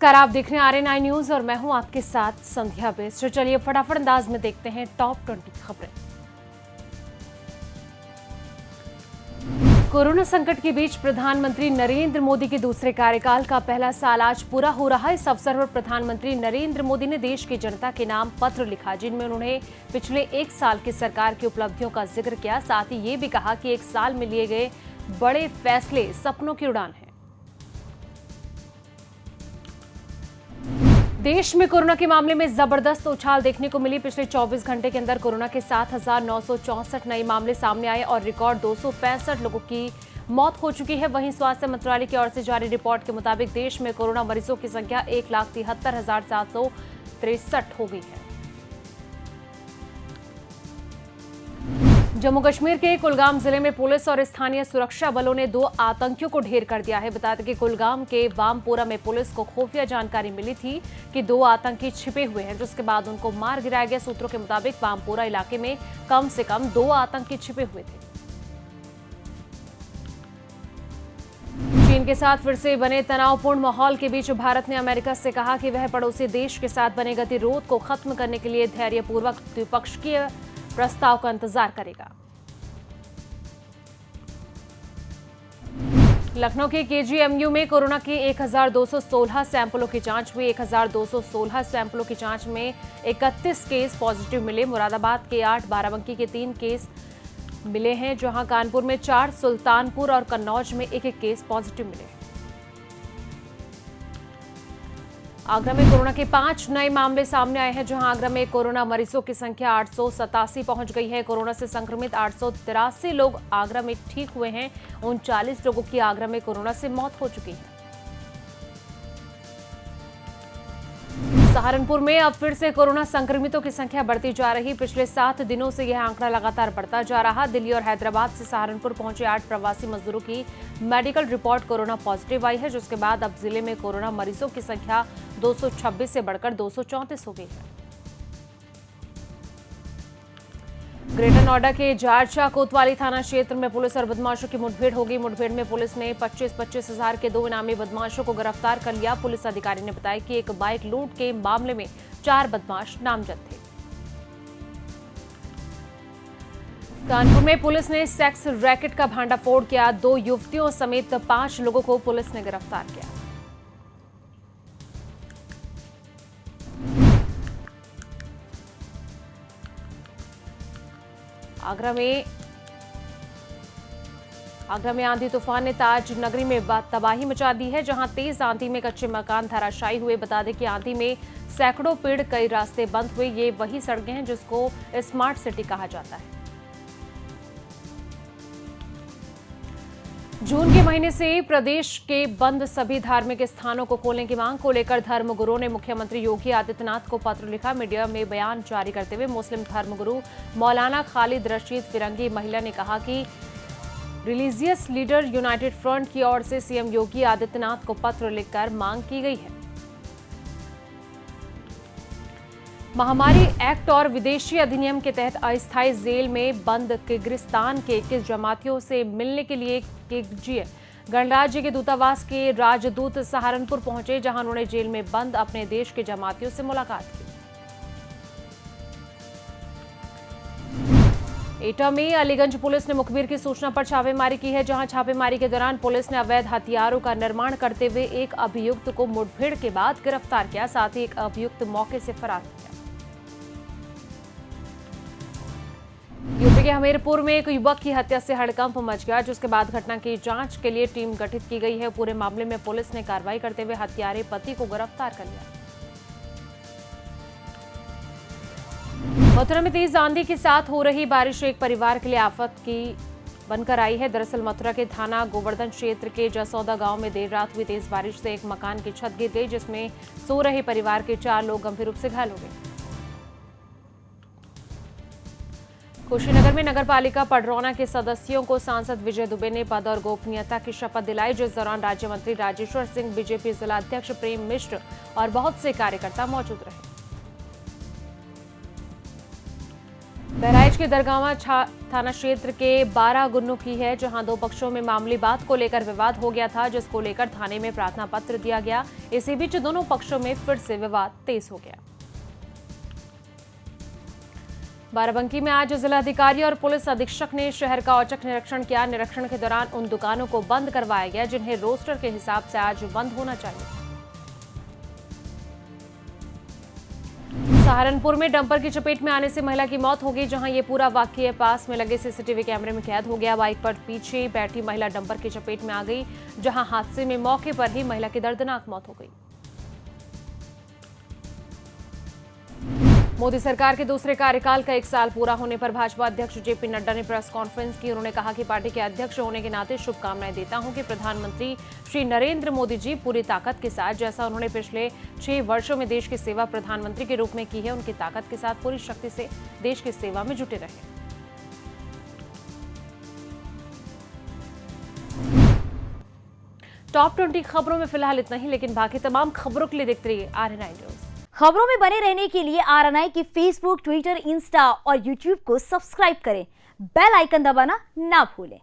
नमस्कार, आप देख रहे हैं RNI न्यूज और मैं हूं आपके साथ संध्या बेस्ट। तो चलिए फटाफट अंदाज में देखते हैं टॉप 20 खबरें। कोरोना संकट के बीच प्रधानमंत्री नरेंद्र मोदी के दूसरे कार्यकाल का पहला साल आज पूरा हो रहा है। इस अवसर पर प्रधानमंत्री नरेंद्र मोदी ने देश की जनता के नाम पत्र लिखा, जिनमें उन्होंने पिछले एक साल की सरकार की उपलब्धियों का जिक्र किया। साथ ही ये भी कहा कि एक साल में लिए गए बड़े फैसले सपनों की उड़ान है। देश में कोरोना के मामले में जबरदस्त उछाल देखने को मिली। पिछले 24 घंटे के अंदर कोरोना के 7,964 नए मामले सामने आए और रिकॉर्ड 265 लोगों की मौत हो चुकी है। वहीं स्वास्थ्य मंत्रालय की ओर से जारी रिपोर्ट के मुताबिक देश में कोरोना मरीजों की संख्या 1,73,763 हो गई है। जम्मू कश्मीर के कुलगाम जिले में पुलिस और स्थानीय सुरक्षा बलों ने 2 आतंकियों को ढेर कर दिया है। बता दें कि कुलगाम के वामपोरा में पुलिस को खुफिया जानकारी मिली थी कि 2 आतंकी छिपे हुए हैं, जिसके बाद उनको मार गिराया गया। सूत्रों के मुताबिक वामपोरा इलाके में कम से कम 2 आतंकी छिपे हुए थे। चीन के साथ फिर से बने तनावपूर्ण माहौल के बीच भारत ने अमेरिका से कहा कि वह पड़ोसी देश के साथ बने गतिरोध को खत्म करने के लिए धैर्यपूर्वक द्विपक्षीय प्रस्ताव का इंतजार करेगा। लखनऊ के KGMU में कोरोना के 1,216 सैंपलों की जांच हुई। 1,216 सैंपलों की जांच में 31 केस पॉजिटिव मिले। मुरादाबाद के 8, बाराबंकी के 3 केस मिले हैं, जहां कानपुर में 4, सुल्तानपुर और कन्नौज में 1-1 केस पॉजिटिव मिले। आगरा में कोरोना के 5 नए मामले सामने आए हैं, जहां आगरा में कोरोना मरीजों की संख्या 887 पहुंच गई है। कोरोना से संक्रमित 883 लोग आगरा में ठीक हुए हैं। 39 लोगों की आगरा में कोरोना से मौत हो चुकी है। सहारनपुर में अब फिर से कोरोना संक्रमितों की संख्या बढ़ती जा रही। पिछले 7 दिनों से यह आंकड़ा लगातार बढ़ता जा रहा। दिल्ली और हैदराबाद से सहारनपुर पहुंचे 8 प्रवासी मजदूरों की मेडिकल रिपोर्ट कोरोना पॉजिटिव आई है, जिसके बाद अब जिले में कोरोना मरीजों की संख्या 226 से बढ़कर 234 हो गई है। ग्रेटर नोएडा के जारचा कोतवाली थाना क्षेत्र में पुलिस और बदमाशों की मुठभेड़ हो गई। मुठभेड़ में पुलिस ने 25-25 हजार के 2 इनामी बदमाशों को गिरफ्तार कर लिया। पुलिस अधिकारी ने बताया कि एक बाइक लूट के मामले में 4 बदमाश नामजद थे। कानपुर में पुलिस ने सेक्स रैकेट का भांडाफोड़ किया। 2 युवतियों समेत 5 लोगों को पुलिस ने गिरफ्तार किया। आगरा में आंधी तूफान ने ताज नगरी में तबाही मचा दी है, जहां तेज आंधी में कच्चे मकान धराशायी हुए। बता दें कि आंधी में सैकड़ों पेड़, कई रास्ते बंद हुए। ये वही सड़कें हैं जिसको स्मार्ट सिटी कहा जाता है। जून के महीने से प्रदेश के बंद सभी धार्मिक स्थानों को खोलने की मांग को लेकर धर्मगुरुओं ने मुख्यमंत्री योगी आदित्यनाथ को पत्र लिखा। मीडिया में बयान जारी करते हुए मुस्लिम धर्मगुरु मौलाना खालिद रशीद फिरंगी महिला ने कहा कि रिलीजियस लीडर यूनाइटेड फ्रंट की ओर से सीएम योगी आदित्यनाथ को पत्र लिखकर मांग की गई है। महामारी एक्ट और विदेशी अधिनियम के तहत अस्थायी जेल में बंद किर्गिस्तान के 21 जमातियों से मिलने के लिए किर्गिज गणराज्य के दूतावास के राजदूत सहारनपुर पहुंचे, जहां उन्होंने जेल में बंद अपने देश के जमातियों से मुलाकात की। एटा में अलीगंज पुलिस ने मुखबिर की सूचना पर छापेमारी की है, जहां छापेमारी के दौरान पुलिस ने अवैध हथियारों का निर्माण करते हुए एक अभियुक्त को मुठभेड़ के बाद गिरफ्तार किया। साथ ही एक अभियुक्त मौके से फरार हो गया। यूपी के हमीरपुर में एक युवक की हत्या से हड़कंप मच गया, जिसके बाद घटना की जांच के लिए टीम गठित की गई है। पूरे मामले में पुलिस ने कार्रवाई करते हुए हत्यारे पति को गिरफ्तार कर लिया। मथुरा में तेज आंधी के साथ हो रही बारिश एक परिवार के लिए आफत की बनकर आई है। दरअसल मथुरा के थाना गोवर्धन क्षेत्र के जसौदा गांव में देर रात हुई तेज बारिश से एक मकान की छत गिर गई, जिसमें सो रहे परिवार के 4 लोग गंभीर रूप से घायल हो गए। कुशीनगर में नगरपालिका पडरौना के सदस्यों को सांसद विजय दुबे ने पद और गोपनीयता की शपथ दिलाई, जिस दौरान राज्य मंत्री राजेश्वर सिंह, बीजेपी जिला अध्यक्ष प्रेम मिश्र और बहुत से कार्यकर्ता मौजूद रहे। बहराइच के दरगावा थाना क्षेत्र के 12 गुन्नों की है, जहां दो पक्षों में मामूली बात को लेकर विवाद हो गया था, जिसको लेकर थाने में प्रार्थना पत्र दिया गया। इसी बीच दोनों पक्षों में फिर से विवाद तेज हो गया। बाराबंकी में आज जिलाधिकारी और पुलिस अधीक्षक ने शहर का औचक निरीक्षण किया। निरीक्षण के दौरान उन दुकानों को बंद करवाया गया जिन्हें रोस्टर के हिसाब से आज बंद होना चाहिए। सहारनपुर में डंपर की चपेट में आने से महिला की मौत हो गई, जहां ये पूरा वाकया पास में लगे सीसीटीवी कैमरे में कैद हो गया। बाइक पर पीछे बैठी महिला डंपर की चपेट में आ गई, जहां हादसे में मौके पर ही महिला की दर्दनाक मौत हो गई। मोदी सरकार के दूसरे कार्यकाल का 1 साल पूरा होने पर भाजपा अध्यक्ष जेपी नड्डा ने प्रेस कॉन्फ्रेंस की। उन्होंने कहा कि पार्टी के अध्यक्ष होने के नाते शुभकामनाएं देता हूं कि प्रधानमंत्री श्री नरेंद्र मोदी जी पूरी ताकत के साथ, जैसा उन्होंने पिछले 6 वर्षों में देश की सेवा प्रधानमंत्री के रूप में की है, उनकी ताकत के साथ पूरी शक्ति से देश की सेवा में जुटे रहे। टॉप 20 खबरों में फिलहाल इतना ही, लेकिन बाकी तमाम खबरों के लिए देखते रहिए RNI न्यूज। खबरों में बने रहने के लिए RNI की फेसबुक, ट्विटर, इंस्टा और यूट्यूब को सब्सक्राइब करें। बेल आइकन दबाना ना भूलें।